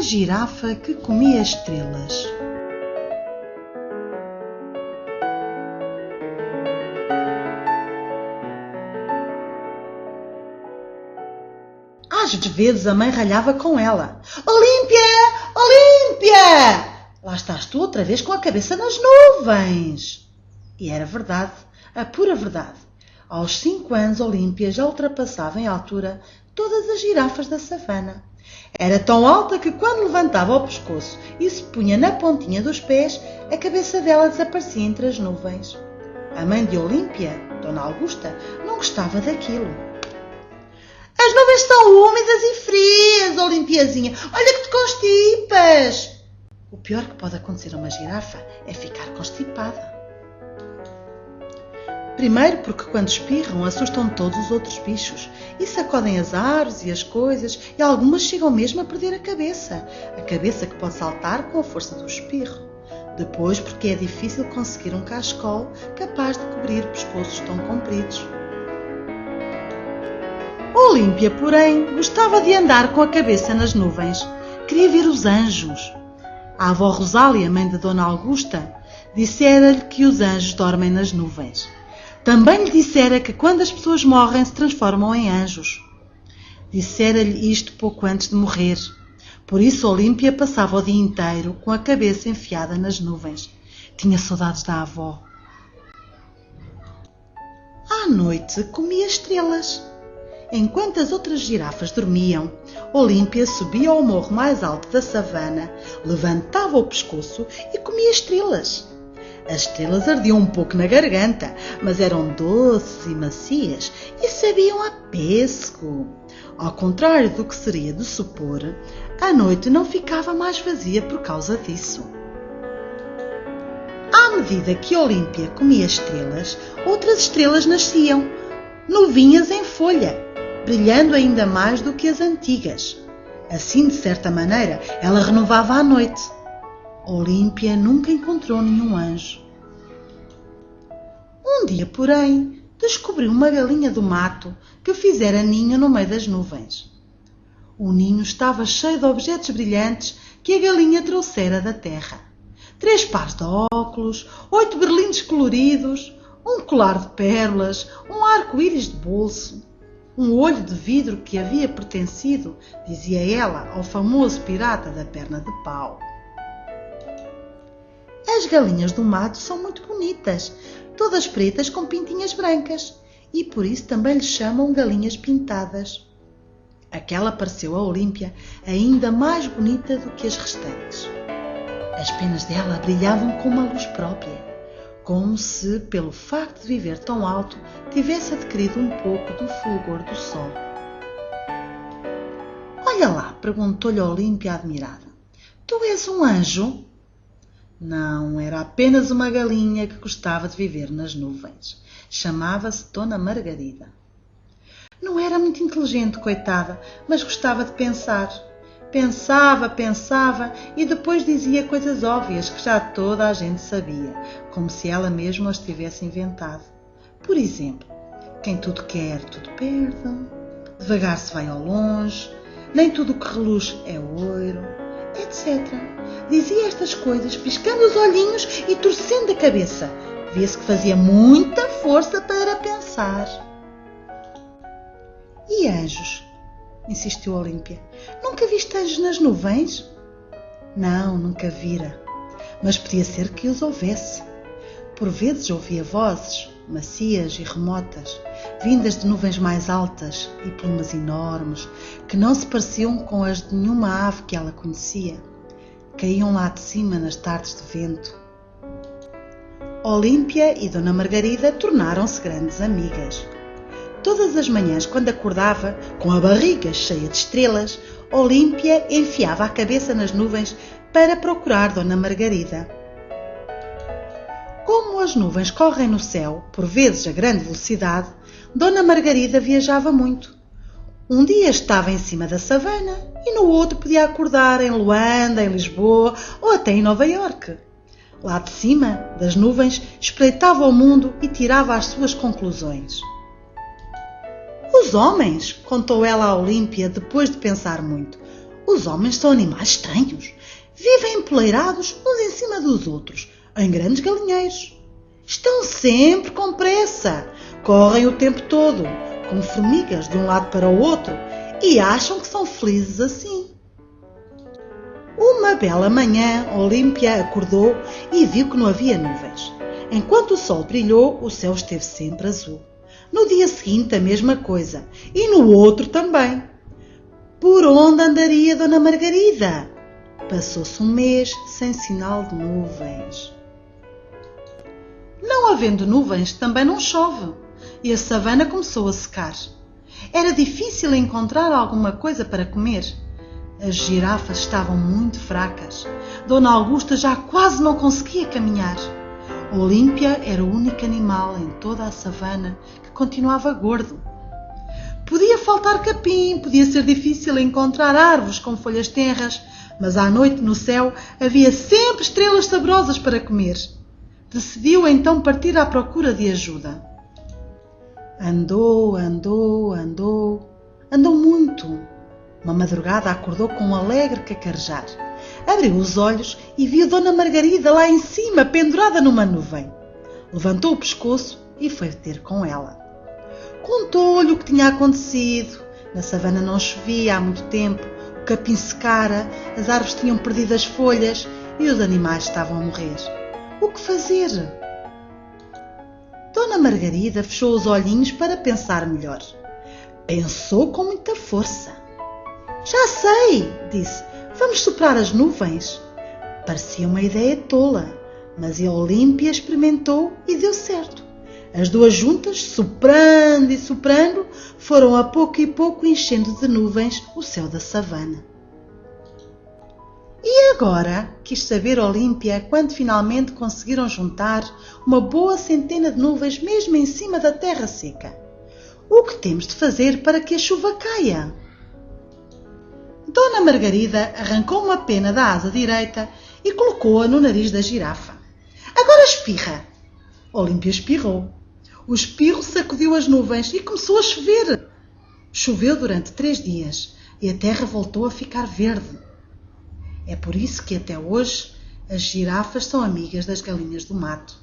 girafa que comia estrelas. Às vezes a mãe ralhava com ela. Olímpia! Olímpia! Lá estás tu outra vez com a cabeça nas nuvens. E era verdade, a pura verdade. Aos 5 anos, Olímpia já ultrapassava em altura todas as girafas da savana. Era tão alta que quando levantava o pescoço e se punha na pontinha dos pés, a cabeça dela desaparecia entre as nuvens. A mãe de Olímpia, Dona Augusta, não gostava daquilo. As nuvens estão úmidas e frias, Olimpiazinha. Olha que te constipas. O pior que pode acontecer a uma girafa é ficar constipada. Primeiro porque quando espirram assustam todos os outros bichos e sacodem as árvores e as coisas e algumas chegam mesmo a perder a cabeça que pode saltar com a força do espirro. Depois porque é difícil conseguir um cachecol capaz de cobrir pescoços tão compridos. Olímpia, porém, gostava de andar com a cabeça nas nuvens. Queria ver os anjos. A avó Rosália, mãe de Dona Augusta, dissera-lhe que os anjos dormem nas nuvens. Também lhe dissera que quando as pessoas morrem se transformam em anjos. Dissera-lhe isto pouco antes de morrer. Por isso Olímpia passava o dia inteiro com a cabeça enfiada nas nuvens. Tinha saudades da avó. À noite comia estrelas. Enquanto as outras girafas dormiam, Olímpia subia ao morro mais alto da savana, levantava o pescoço e comia estrelas. As estrelas ardiam um pouco na garganta, mas eram doces e macias e sabiam a pêssego. Ao contrário do que seria de supor, a noite não ficava mais vazia por causa disso. À medida que Olímpia comia estrelas, outras estrelas nasciam, novinhas em folha, brilhando ainda mais do que as antigas. Assim, de certa maneira, ela renovava a noite. Olímpia nunca encontrou nenhum anjo. Um dia, porém, descobriu uma galinha do mato que fizera ninho no meio das nuvens. O ninho estava cheio de objetos brilhantes que a galinha trouxera da terra. 3 pares de óculos, 8 berlindes coloridos, um colar de pérolas, um arco-íris de bolso, um olho de vidro que havia pertencido, dizia ela, ao famoso pirata da perna de pau. As galinhas do mato são muito bonitas, todas pretas com pintinhas brancas, e por isso também lhes chamam galinhas pintadas. Aquela pareceu a Olímpia ainda mais bonita do que as restantes. As penas dela brilhavam com uma luz própria, como se, pelo facto de viver tão alto, tivesse adquirido um pouco do fulgor do sol. Olha lá, perguntou-lhe Olímpia admirada. Tu és um anjo? Não, era apenas uma galinha que gostava de viver nas nuvens. Chamava-se Dona Margarida. Não era muito inteligente, coitada, mas gostava de pensar. Pensava e depois dizia coisas óbvias que já toda a gente sabia, como se ela mesma as tivesse inventado. Por exemplo, quem tudo quer, tudo perde, devagar se vai ao longe, nem tudo o que reluz é ouro, etc. Dizia estas coisas, piscando os olhinhos e torcendo a cabeça. Vê-se que fazia muita força para pensar. E anjos? Insistiu Olímpia. Nunca viste anjos nas nuvens? Não, nunca vira. Mas podia ser que os houvesse. Por vezes ouvia vozes, macias e remotas, vindas de nuvens mais altas e plumas enormes, que não se pareciam com as de nenhuma ave que ela conhecia. Caíam lá de cima nas tardes de vento. Olímpia e Dona Margarida tornaram-se grandes amigas. Todas as manhãs, quando acordava, com a barriga cheia de estrelas, Olímpia enfiava a cabeça nas nuvens para procurar Dona Margarida. Como as nuvens correm no céu, por vezes a grande velocidade, Dona Margarida viajava muito. Um dia estava em cima da savana e no outro podia acordar em Luanda, em Lisboa ou até em Nova Iorque. Lá de cima, das nuvens, espreitava o mundo e tirava as suas conclusões. Os homens, contou ela a Olímpia depois de pensar muito, Os homens são animais estranhos. Vivem empoleirados uns em cima dos outros, em grandes galinheiros. Estão sempre com pressa. Correm o tempo todo, como formigas de um lado para o outro, e acham que são felizes assim. Uma bela manhã, Olímpia acordou e viu que não havia nuvens. Enquanto o sol brilhou, o céu esteve sempre azul. No dia seguinte, a mesma coisa, e no outro também. Por onde andaria Dona Margarida? Passou-se um mês sem sinal de nuvens. Não havendo nuvens, também não chove, e a savana começou a secar. Era difícil encontrar alguma coisa para comer. As girafas estavam muito fracas. Dona Augusta já quase não conseguia caminhar. Olímpia era o único animal em toda a savana que continuava gordo. Podia faltar capim, podia ser difícil encontrar árvores com folhas tenras, mas à noite no céu havia sempre estrelas saborosas para comer. Decidiu então partir à procura de ajuda. Andou muito. Uma madrugada acordou com um alegre cacarejar. Abriu os olhos e viu Dona Margarida lá em cima, pendurada numa nuvem. Levantou o pescoço e foi ter com ela. Contou-lhe o que tinha acontecido. Na savana não chovia há muito tempo, o capim secara, as árvores tinham perdido as folhas e os animais estavam a morrer. O que fazer? Dona Margarida fechou os olhinhos para pensar melhor. Pensou com muita força. Já sei, disse, vamos soprar as nuvens. Parecia uma ideia tola, mas a Olímpia experimentou e deu certo. As duas juntas, soprando e soprando, foram a pouco e pouco enchendo de nuvens o céu da savana. E agora? Quis saber Olímpia quando finalmente conseguiram juntar uma boa centena de nuvens mesmo em cima da terra seca. O que temos de fazer para que a chuva caia? Dona Margarida arrancou uma pena da asa direita e colocou-a no nariz da girafa. Agora espirra! Olímpia espirrou. O espirro sacudiu as nuvens e começou a chover. Choveu durante 3 dias e a terra voltou a ficar verde. É por isso que até hoje as girafas são amigas das galinhas do mato.